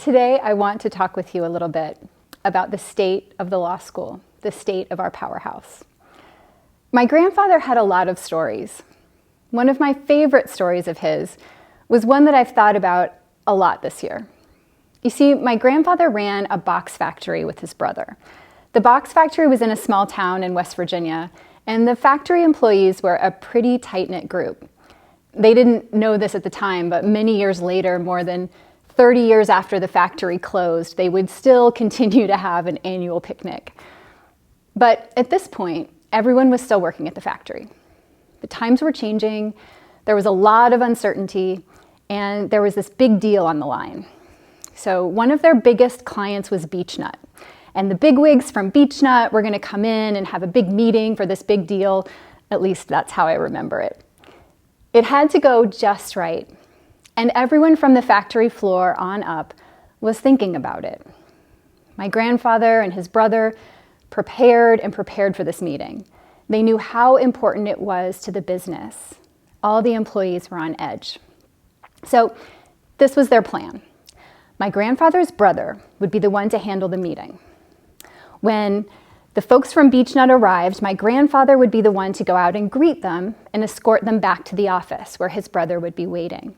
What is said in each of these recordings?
Today, I want to talk with you a little bit about the state of the law school, the state of our powerhouse. My grandfather had a lot of stories. One of my favorite stories of his was one that I've thought about a lot this year. You see, my grandfather ran a box factory with his brother. The box factory was in a small town in West Virginia, and the factory employees were a pretty tight-knit group. They didn't know this at the time, but many years later, more than 30 years after the factory closed, they would still continue to have an annual picnic. But at this point, everyone was still working at the factory. The times were changing, there was a lot of uncertainty, and there was this big deal on the line. So one of their biggest clients was Beechnut. And the bigwigs from Beechnut were going to come in and have a big meeting for this big deal. At least that's how I remember it. It had to go just right. And everyone from the factory floor on up was thinking about it. My grandfather and his brother prepared for this meeting. They knew how important it was to the business. All the employees were on edge. So this was their plan. My grandfather's brother would be the one to handle the meeting. When the folks from Beechnut arrived, my grandfather would be the one to go out and greet them and escort them back to the office where his brother would be waiting.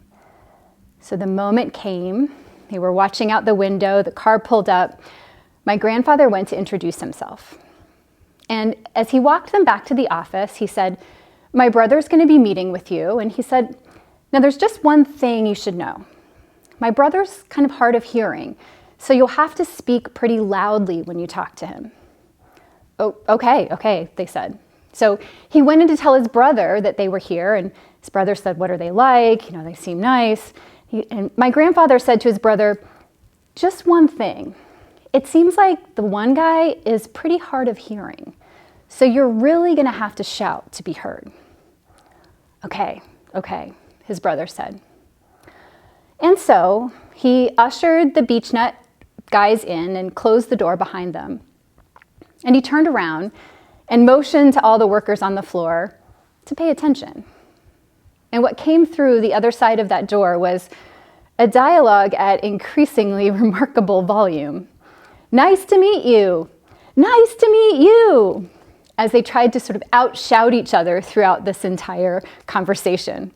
So the moment came, they were watching out the window, the car pulled up. My grandfather went to introduce himself. And as he walked them back to the office, he said, "My brother's going to be meeting with you." And he said, "Now there's just one thing you should know. My brother's kind of hard of hearing, so you'll have to speak pretty loudly when you talk to him." "Oh, okay, they said. So he went in to tell his brother that they were here, and his brother said, "What are they like? They seem nice." And my grandfather said to his brother, "Just one thing. It seems like the one guy is pretty hard of hearing, so you're really going to have to shout to be heard." Okay, his brother said. And so he ushered the Beechnut guys in and closed the door behind them. And he turned around and motioned to all the workers on the floor to pay attention. And what came through the other side of that door was a dialogue at increasingly remarkable volume. "Nice to meet you. Nice to meet you," as they tried to sort of outshout each other throughout this entire conversation.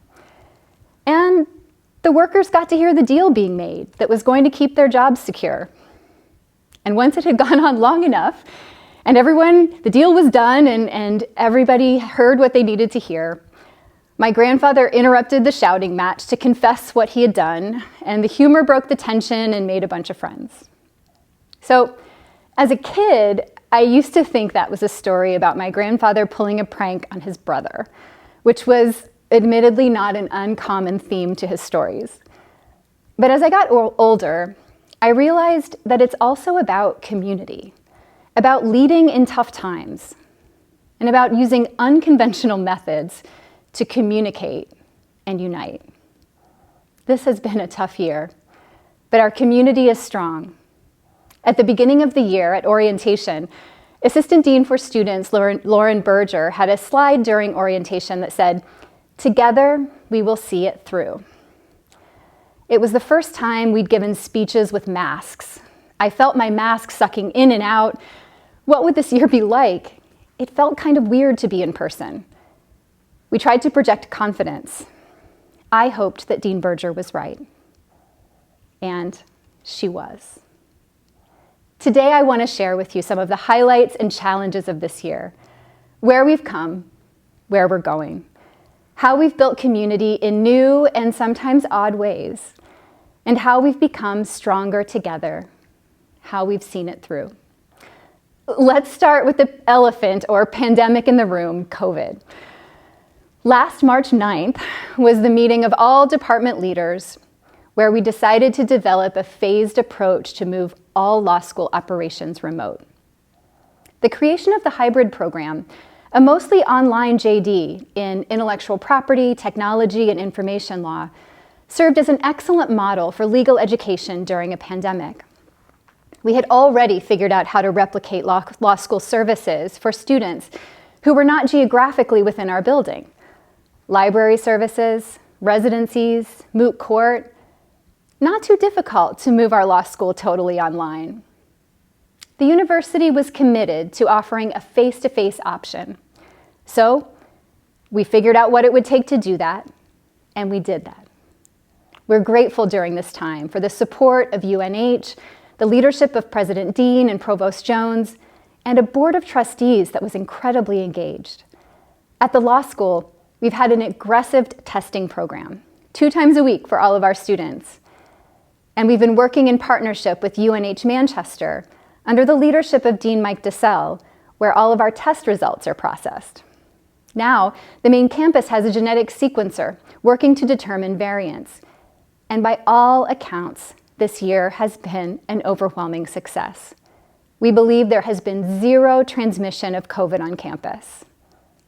And the workers got to hear the deal being made that was going to keep their jobs secure. And once it had gone on long enough, and the deal was done, and everybody heard what they needed to hear, my grandfather interrupted the shouting match to confess what he had done, and the humor broke the tension and made a bunch of friends. So, as a kid, I used to think that was a story about my grandfather pulling a prank on his brother, which was admittedly not an uncommon theme to his stories. But as I got older, I realized that it's also about community, about leading in tough times, and about using unconventional methods to communicate and unite. This has been a tough year, but our community is strong. At the beginning of the year at orientation, Assistant Dean for Students Lauren Berger had a slide during orientation that said, "Together, we will see it through." It was the first time we'd given speeches with masks. I felt my mask sucking in and out. What would this year be like? It felt kind of weird to be in person. We tried to project confidence. I hoped that Dean Berger was right. And she was. Today, I want to share with you some of the highlights and challenges of this year, where we've come, where we're going, how we've built community in new and sometimes odd ways, and how we've become stronger together, how we've seen it through. Let's start with the elephant or pandemic in the room, COVID. Last March 9th was the meeting of all department leaders where we decided to develop a phased approach to move all law school operations remote. The creation of the hybrid program, a mostly online JD in intellectual property, technology, and information law, served as an excellent model for legal education during a pandemic. We had already figured out how to replicate law school services for students who were not geographically within our building. Library services, residencies, moot court. not too difficult to move our law school totally online. The university was committed to offering a face-to-face option. So we figured out what it would take to do that, and we did that. We're grateful during this time for the support of UNH, the leadership of President Dean and Provost Jones, and a board of trustees that was incredibly engaged. At the law school, we've had an aggressive testing program, 2 times a week for all of our students. And we've been working in partnership with UNH Manchester under the leadership of Dean Mike DeSalle, where all of our test results are processed. Now, the main campus has a genetic sequencer working to determine variants. And by all accounts, this year has been an overwhelming success. We believe there has been 0 transmission of COVID on campus.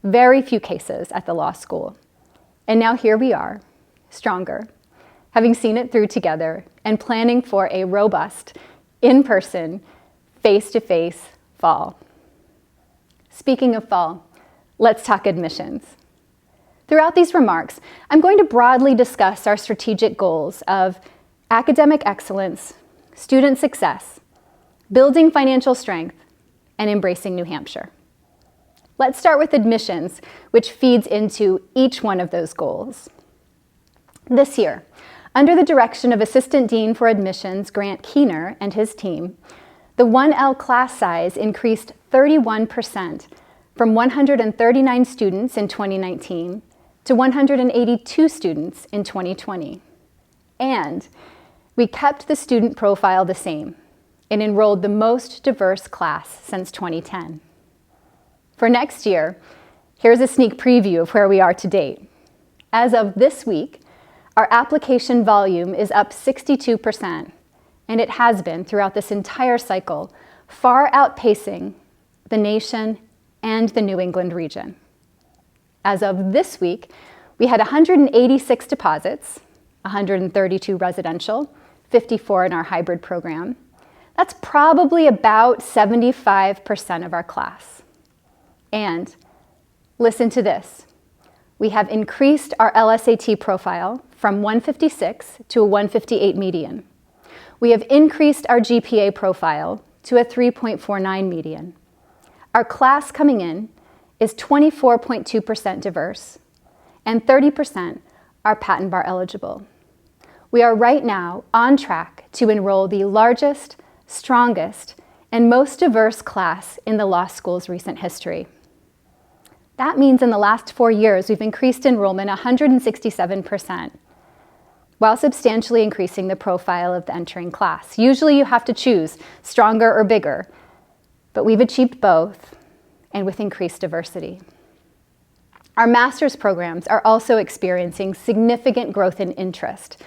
Very few cases at the law school. And now here we are, stronger, having seen it through together and planning for a robust, in-person, face-to-face fall. Speaking of fall, let's talk admissions. Throughout these remarks, I'm going to broadly discuss our strategic goals of academic excellence, student success, building financial strength, and embracing New Hampshire. Let's start with admissions, which feeds into each one of those goals. This year, under the direction of Assistant Dean for Admissions Grant Keener and his team, the 1L class size increased 31% from 139 students in 2019 to 182 students in 2020. And we kept the student profile the same and enrolled the most diverse class since 2010. For next year, here's a sneak preview of where we are to date. As of this week, our application volume is up 62%, and it has been throughout this entire cycle, far outpacing the nation and the New England region. As of this week, we had 186 deposits, 132 residential, 54 in our hybrid program. That's probably about 75% of our class. And listen to this. We have increased our LSAT profile from 156 to a 158 median. We have increased our GPA profile to a 3.49 median. Our class coming in is 24.2% diverse, and 30% are patent bar eligible. We are right now on track to enroll the largest, strongest, and most diverse class in the law school's recent history. That means in the last 4 years, we've increased enrollment 167%, while substantially increasing the profile of the entering class. Usually you have to choose stronger or bigger, but we've achieved both, and with increased diversity. Our master's programs are also experiencing significant growth in interest.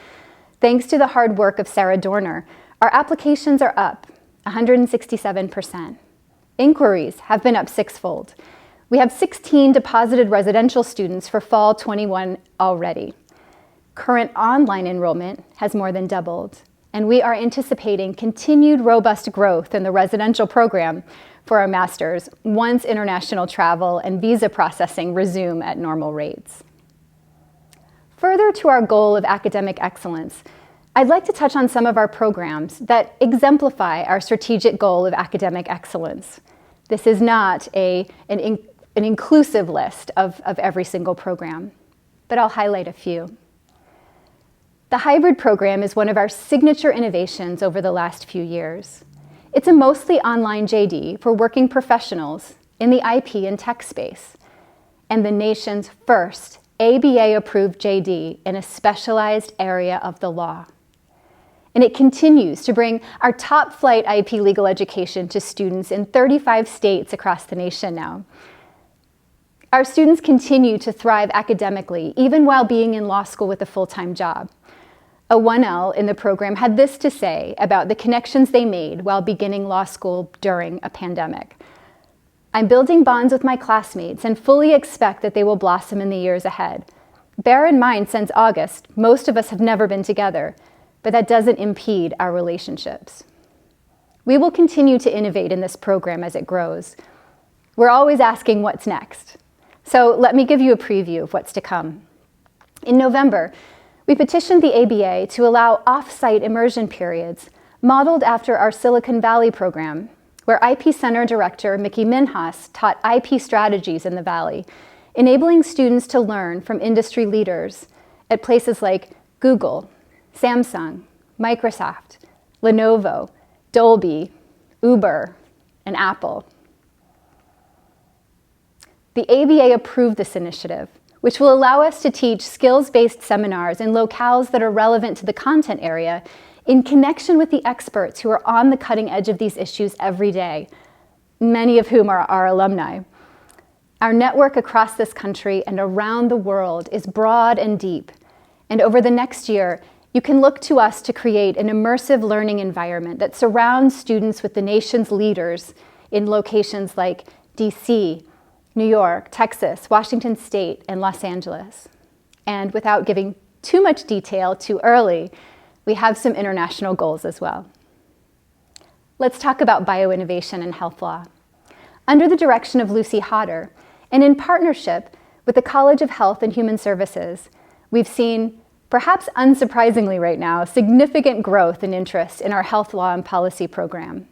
Thanks to the hard work of Sarah Dorner, our applications are up 167%. Inquiries have been up 6-fold. We have 16 deposited residential students for fall 21 already. Current online enrollment has more than doubled, and we are anticipating continued robust growth in the residential program for our masters once international travel and visa processing resume at normal rates. Further to our goal of academic excellence, I'd like to touch on some of our programs that exemplify our strategic goal of academic excellence. This is not an inclusive list of every single program, but I'll highlight a few. The hybrid program is one of our signature innovations over the last few years. It's a mostly online JD for working professionals in the IP and tech space, and the nation's first ABA-approved JD in a specialized area of the law. And it continues to bring our top-flight IP legal education to students in 35 states across the nation now. Our students continue to thrive academically, even while being in law school with a full-time job. A 1L in the program had this to say about the connections they made while beginning law school during a pandemic. I'm building bonds with my classmates and fully expect that they will blossom in the years ahead. Bear in mind, since August, most of us have never been together, but that doesn't impede our relationships. We will continue to innovate in this program as it grows. We're always asking what's next. So let me give you a preview of what's to come. In November, We petitioned the ABA to allow off-site immersion periods modeled after our Silicon Valley program, where IP Center Director Mickey Minhas taught IP strategies in the Valley, enabling students to learn from industry leaders at places like Google, Samsung, Microsoft, Lenovo, Dolby, Uber, and Apple. The ABA approved this initiative, which will allow us to teach skills-based seminars in locales that are relevant to the content area in connection with the experts who are on the cutting edge of these issues every day, many of whom are our alumni. Our network across this country and around the world is broad and deep, and over the next year, you can look to us to create an immersive learning environment that surrounds students with the nation's leaders in locations like DC, New York, Texas, Washington State, and Los Angeles. And without giving too much detail too early, we have some international goals as well. Let's talk about bioinnovation and health law. Under the direction of Lucy Hodder, and in partnership with the College of Health and Human Services, we've seen, perhaps unsurprisingly right now, significant growth in interest in our health law and policy program.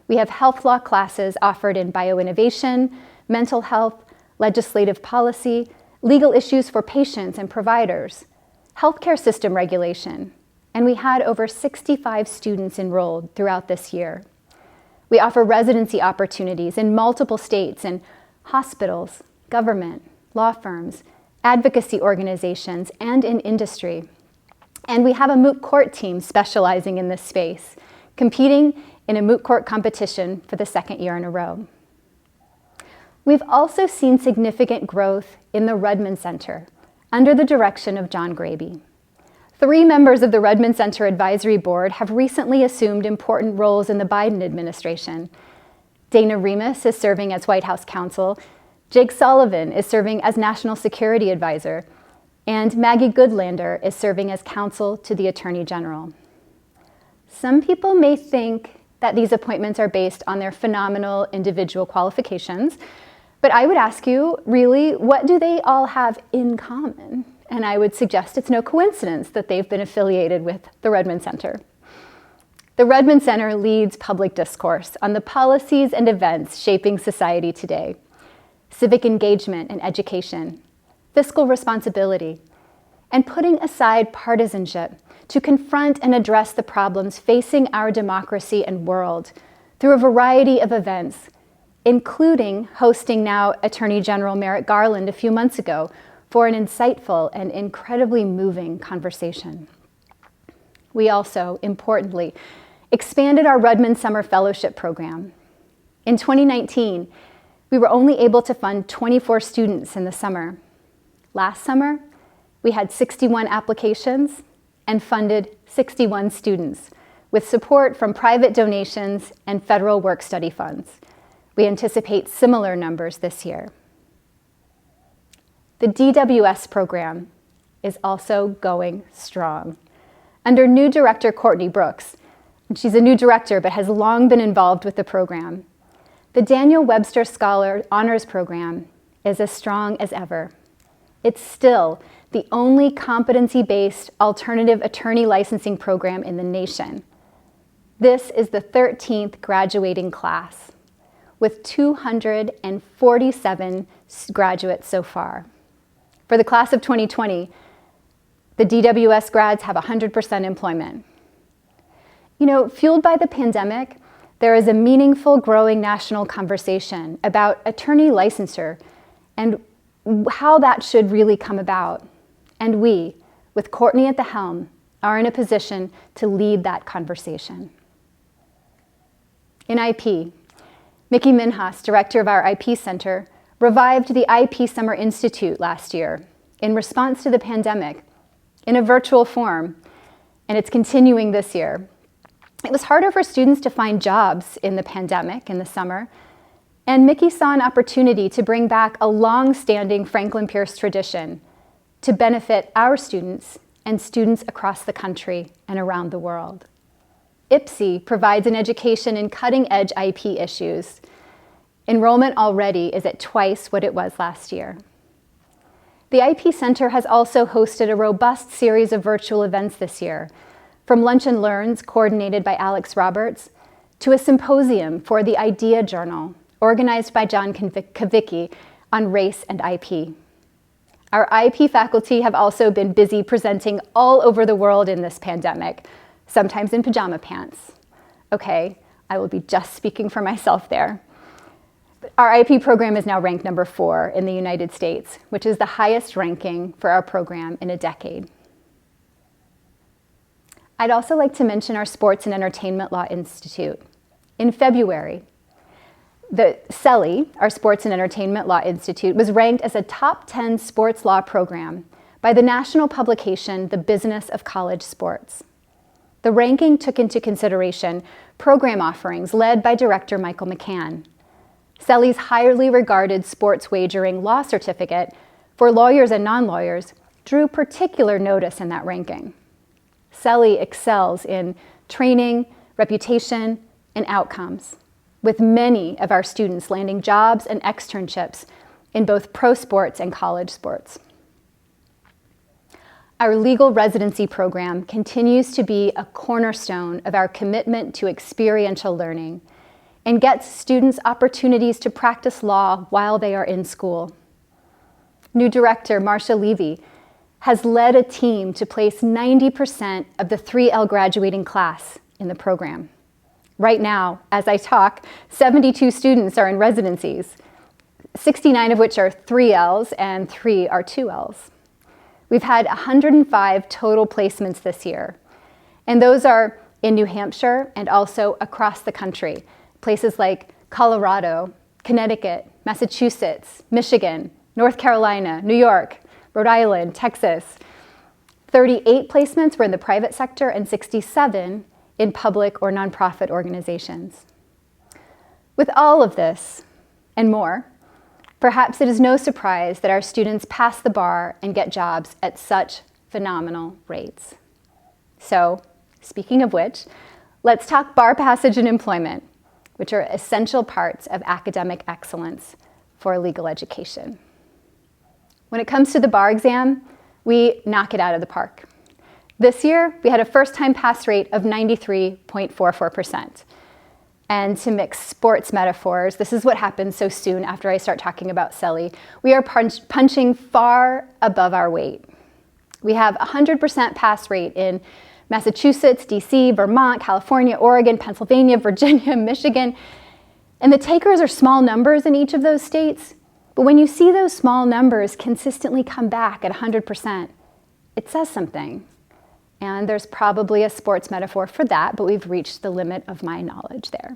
We have health law classes offered in bioinnovation, mental health, legislative policy, legal issues for patients and providers, healthcare system regulation, and we had over 65 students enrolled throughout this year. We offer residency opportunities in multiple states in hospitals, government, law firms, advocacy organizations, and in industry. And we have a moot court team specializing in this space, competing in a moot court competition for the second year in a row. We've also seen significant growth in the Redmond Center under the direction of John Graby. 3 members of the Redmond Center Advisory Board have recently assumed important roles in the Biden administration. Dana Remus is serving as White House counsel, Jake Sullivan is serving as National Security Advisor, and Maggie Goodlander is serving as counsel to the Attorney General. Some people may think that these appointments are based on their phenomenal individual qualifications, but I would ask you, really, what do they all have in common? And I would suggest it's no coincidence that they've been affiliated with the Redmond Center. The Redmond Center leads public discourse on the policies and events shaping society today: civic engagement and education, fiscal responsibility, and putting aside partisanship to confront and address the problems facing our democracy and world through a variety of events, including hosting now Attorney General Merrick Garland a few months ago for an insightful and incredibly moving conversation. We also, importantly, expanded our Redmond Summer Fellowship Program. In 2019, we were only able to fund 24 students in the summer. Last summer, we had 61 applications and funded 61 students with support from private donations and federal work-study funds. We anticipate similar numbers this year. The DWS program is also going strong. Under new director Courtney Brooks, and she's a new director but has long been involved with the program, the Daniel Webster Scholar Honors Program is as strong as ever. It's still the only competency-based alternative attorney licensing program in the nation. This is the 13th graduating class, with 247 graduates so far. For the class of 2020, the DWS grads have 100% employment. You know, fueled by the pandemic, there is a meaningful, growing national conversation about attorney licensure and how that should really come about. And we, with Courtney at the helm, are in a position to lead that conversation. In IP, Mickey Minhas, director of our IP Center, revived the IP Summer Institute last year in response to the pandemic in a virtual form, and it's continuing this year. It was harder for students to find jobs in the pandemic in the summer, and Mickey saw an opportunity to bring back a long-standing Franklin Pierce tradition to benefit our students and students across the country and around the world. IPSI provides an education in cutting-edge IP issues. Enrollment already is at twice what it was last year. The IP Center has also hosted a robust series of virtual events this year, from Lunch and Learns coordinated by Alex Roberts to a symposium for the Idea Journal organized by John Kavicki on race and IP. Our IP faculty have also been busy presenting all over the world in this pandemic, sometimes in pajama pants. Okay, I will be just speaking for myself there. Our IP program is now ranked number 4 in the United States, which is the highest ranking for our program in a decade. I'd also like to mention our Sports and Entertainment Law Institute. In February, the CELI, our Sports and Entertainment Law Institute, was ranked as a top 10 sports law program by the national publication, The Business of College Sports. The ranking took into consideration program offerings led by Director Michael McCann. CELI's highly regarded sports wagering law certificate for lawyers and non-lawyers drew particular notice in that ranking. CELI excels in training, reputation, and outcomes, with many of our students landing jobs and externships in both pro sports and college sports. Our legal residency program continues to be a cornerstone of our commitment to experiential learning and gets students opportunities to practice law while they are in school. New director Marcia Levy has led a team to place 90% of the 3L graduating class in the program. Right now, as I talk, 72 students are in residencies, 69 of which are 3Ls and 3 are 2Ls. We've had 105 total placements this year, and those are in New Hampshire and also across the country, places like Colorado, Connecticut, Massachusetts, Michigan, North Carolina, New York, Rhode Island, Texas. 38 placements were in the private sector and 67 in public or nonprofit organizations. With all of this and more, perhaps it is no surprise that our students pass the bar and get jobs at such phenomenal rates. So, speaking of which, let's talk bar passage and employment, which are essential parts of academic excellence for legal education. When it comes to the bar exam, we knock it out of the park. This year, we had a first-time pass rate of 93.44%. And to mix sports metaphors, this is what happens so soon after I start talking about CELI. We are punching far above our weight. We have a 100% pass rate in Massachusetts, DC, Vermont, California, Oregon, Pennsylvania, Virginia, Michigan. And the takers are small numbers in each of those states. But when you see those small numbers consistently come back at 100%, it says something. And there's probably a sports metaphor for that, but we've reached the limit of my knowledge there.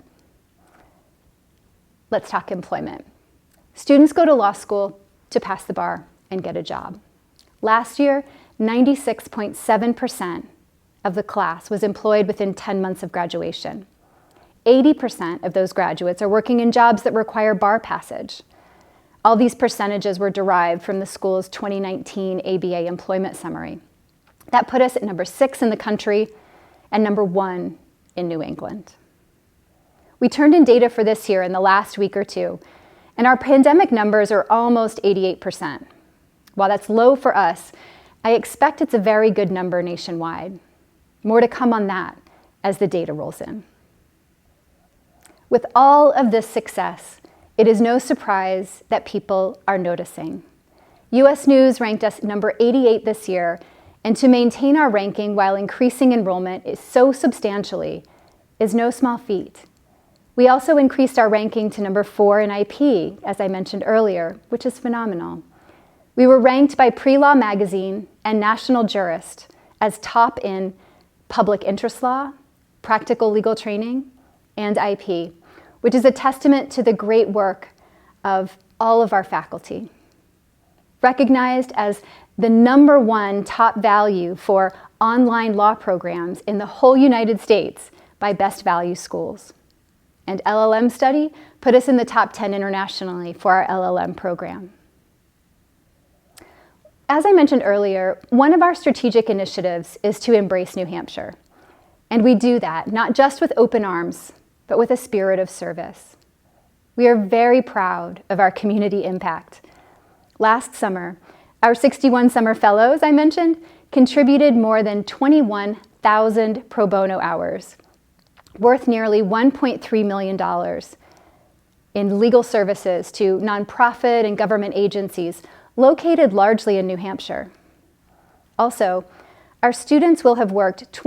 Let's talk employment. Students go to law school to pass the bar and get a job. Last year, 96.7% of the class was employed within 10 months of graduation. 80% of those graduates are working in jobs that require bar passage. All these percentages were derived from the school's 2019 ABA employment summary. That put us at number 6 in the country and number 1 in New England. We turned in data for this year in the last week or two, and our pandemic numbers are almost 88%. While that's low for us, I expect it's a very good number nationwide. More to come on that as the data rolls in. With all of this success, it is no surprise that people are noticing. US News ranked us number 88 this year, and to maintain our ranking while increasing enrollment is so substantially is no small feat. We also increased our ranking to number 4 in IP, as I mentioned earlier, which is phenomenal. We were ranked by Pre-Law Magazine and National Jurist as top in public interest law, practical legal training, and IP, which is a testament to the great work of all of our faculty. Recognized as the number 1 top value for online law programs in the whole United States by Best Value Schools. And LLM Study put us in the top 10 internationally for our LLM program. As I mentioned earlier, one of our strategic initiatives is to embrace New Hampshire. And we do that not just with open arms, but with a spirit of service. We are very proud of our community impact. Last summer, Our 61 summer fellows I mentioned contributed more than 21,000 pro bono hours, worth nearly $1.3 million in legal services to nonprofit and government agencies located largely in New Hampshire. Also, our students will have worked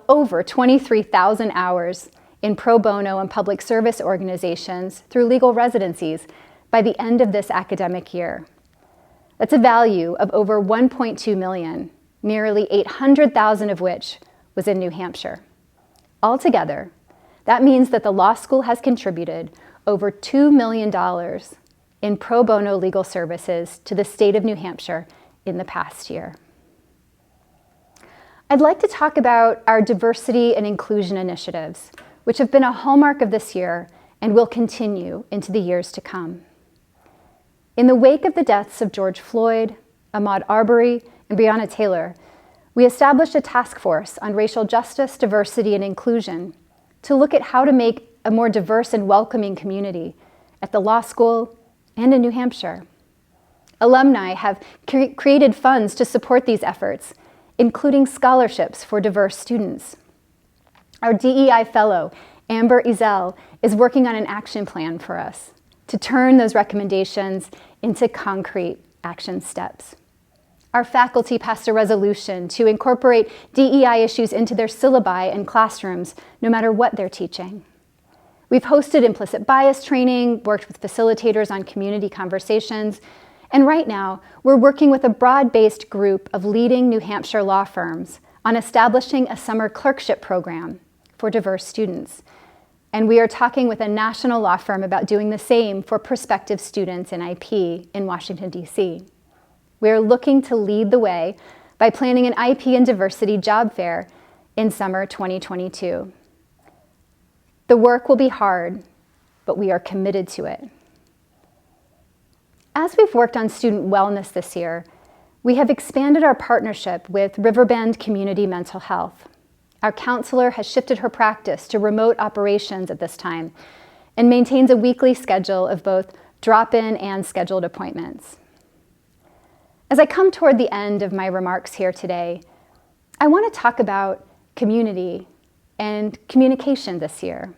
over 23,000 hours in pro bono and public service organizations through legal residencies by the end of this academic year. That's a value of over $1.2 million, nearly 800,000 of which was in New Hampshire. Altogether, that means that the law school has contributed over $2 million in pro bono legal services to the state of New Hampshire in the past year. I'd like to talk about our diversity and inclusion initiatives, which have been a hallmark of this year and will continue into the years to come. In the wake of the deaths of George Floyd, Ahmaud Arbery, and Breonna Taylor, we established a task force on racial justice, diversity, and inclusion to look at how to make a more diverse and welcoming community at the law school and in New Hampshire. Alumni have created funds to support these efforts, including scholarships for diverse students. Our DEI fellow, Amber Ezel, is working on an action plan for us to turn those recommendations into concrete action steps. Our faculty passed a resolution to incorporate DEI issues into their syllabi and classrooms, no matter what they're teaching. We've hosted implicit bias training, worked with facilitators on community conversations, and right now, we're working with a broad-based group of leading New Hampshire law firms on establishing a summer clerkship program for diverse students. And we are talking with a national law firm about doing the same for prospective students in IP in Washington, D.C. We are looking to lead the way by planning an IP and diversity job fair in summer 2022. The work will be hard, but we are committed to it. As we've worked on student wellness this year, we have expanded our partnership with Riverbend Community Mental Health. Our counselor has shifted her practice to remote operations at this time and maintains a weekly schedule of both drop-in and scheduled appointments. As I come toward the end of my remarks here today, I want to talk about community and communication this year.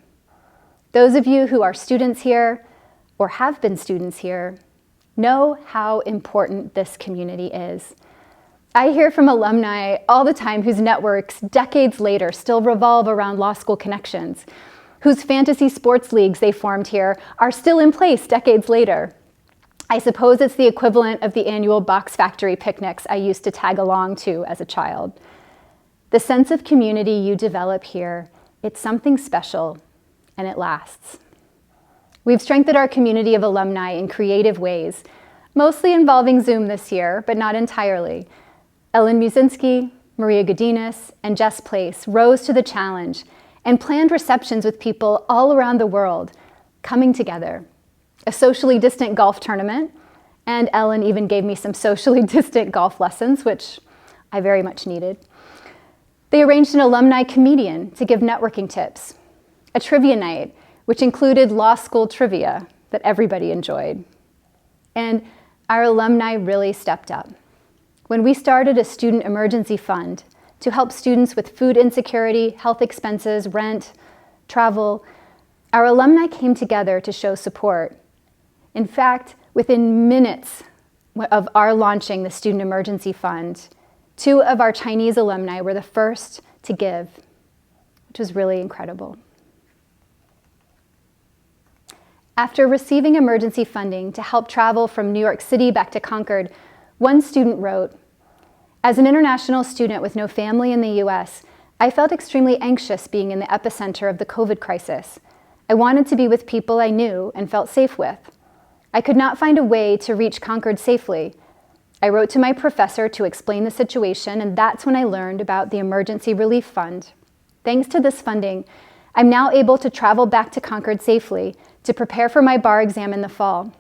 Those of you who are students here or have been students here know how important this community is. I hear from alumni all the time whose networks decades later still revolve around law school connections, whose fantasy sports leagues they formed here are still in place decades later. I suppose it's the equivalent of the annual box factory picnics I used to tag along to as a child. The sense of community you develop here, it's something special, and it lasts. We've strengthened our community of alumni in creative ways, mostly involving Zoom this year, but not entirely. Ellen Musinski, Maria Godinez, and Jess Place rose to the challenge and planned receptions with people all around the world, coming together. A socially distant golf tournament, and Ellen even gave me some socially distant golf lessons, which I very much needed. They arranged an alumni comedian to give networking tips, a trivia night, which included law school trivia that everybody enjoyed. And our alumni really stepped up. When we started a student emergency fund to help students with food insecurity, health expenses, rent, travel, our alumni came together to show support. In fact, within minutes of our launching the Student Emergency Fund, 2 of our Chinese alumni were the first to give, which was really incredible. After receiving emergency funding to help travel from New York City back to Concord, one student wrote, "As an international student with no family in the US, I felt extremely anxious being in the epicenter of the COVID crisis. I wanted to be with people I knew and felt safe with. I could not find a way to reach Concord safely. I wrote to my professor to explain the situation, and that's when I learned about the Emergency Relief Fund. Thanks to this funding, I'm now able to travel back to Concord safely to prepare for my bar exam in the fall.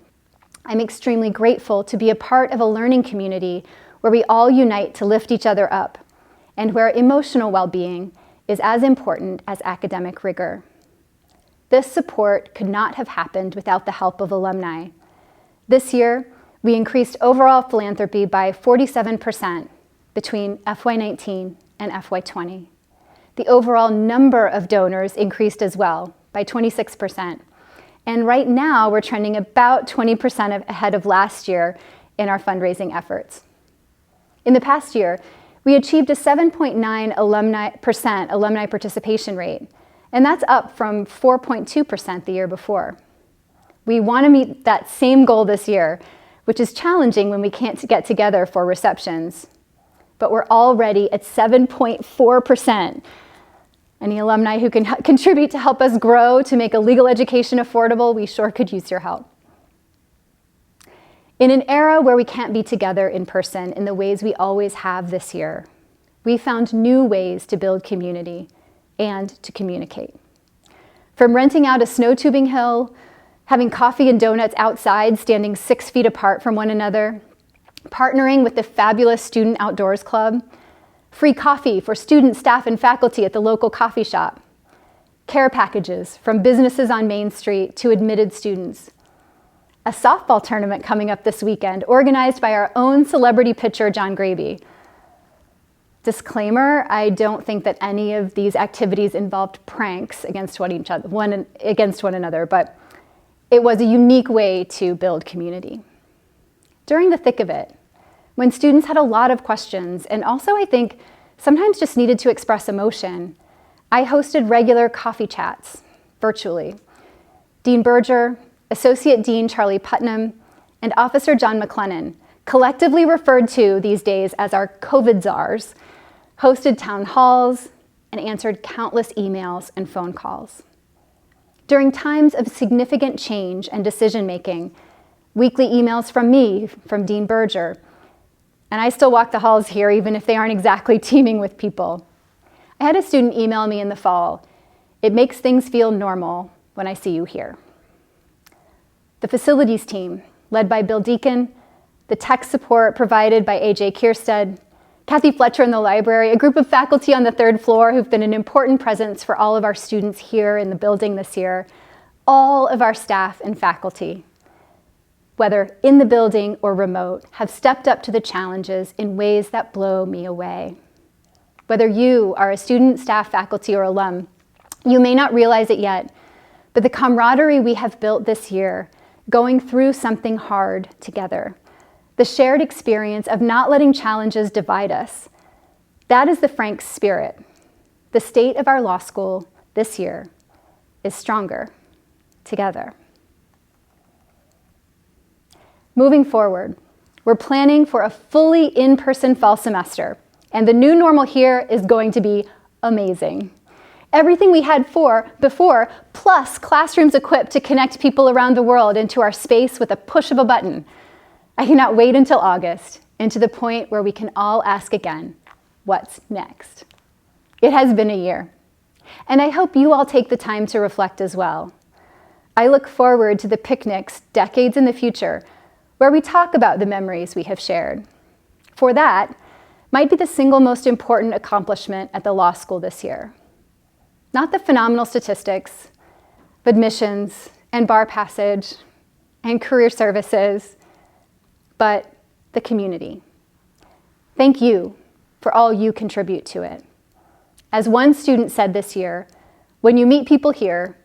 I'm extremely grateful to be a part of a learning community where we all unite to lift each other up, and where emotional well-being is as important as academic rigor. This support could not have happened without the help of alumni. This year, We increased overall philanthropy by 47% between FY19 and FY20. The overall number of donors increased as well by 26%. And right now, we're trending about 20% ahead of last year in our fundraising efforts. In the past year, we achieved a 7.9% alumni participation rate, and that's up from 4.2% the year before. We want to meet that same goal this year, which is challenging when we can't get together for receptions. But we're already at 7.4%. Any alumni who can contribute to help us grow, to make a legal education affordable, we sure could use your help. In an era where we can't be together in person in the ways we always have this year, we found new ways to build community and to communicate. From renting out a snow tubing hill, having coffee and donuts outside, standing 6 feet apart from one another, partnering with the fabulous Student Outdoors Club, free coffee for students, staff, and faculty at the local coffee shop, care packages from businesses on Main Street to admitted students, a softball tournament coming up this weekend organized by our own celebrity pitcher, John Graby. Disclaimer, I don't think that any of these activities involved pranks against one another, but it was a unique way to build community. During the thick of it, when students had a lot of questions, and also I think sometimes just needed to express emotion, I hosted regular coffee chats virtually. Dean Berger, Associate Dean Charlie Putnam, and Officer John McLennan, collectively referred to these days as our COVID czars, hosted town halls and answered countless emails and phone calls. During times of significant change and decision-making, weekly emails from me, from Dean Berger, and I still walk the halls here even if they aren't exactly teeming with people. I had a student email me in the fall, "It makes things feel normal when I see you here." The facilities team, led by Bill Deacon, the tech support provided by AJ Kierstead, Kathy Fletcher in the library, a group of faculty on the 3rd floor who've been an important presence for all of our students here in the building this year, all of our staff and faculty, whether in the building or remote, have stepped up to the challenges in ways that blow me away. Whether you are a student, staff, faculty, or alum, you may not realize it yet, but the camaraderie we have built this year, going through something hard together, the shared experience of not letting challenges divide us, that is the Frank spirit. The state of our law school this year is stronger together. Moving forward, we're planning for a fully in-person fall semester, and the new normal here is going to be amazing. Everything we had before, plus classrooms equipped to connect people around the world into our space with a push of a button. I cannot wait until August, and to the point where we can all ask again, what's next? It has been a year, and I hope you all take the time to reflect as well. I look forward to the picnics decades in the future where we talk about the memories we have shared. For that might be the single most important accomplishment at the law school this year. Not the phenomenal statistics, but admissions and bar passage and career services, but the community. Thank you for all you contribute to it. As one student said this year, when you meet people here,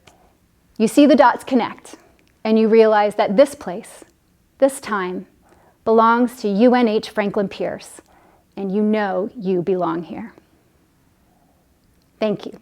you see the dots connect and you realize that this place, this time, belongs to UNH Franklin Pierce, and you know you belong here. Thank you.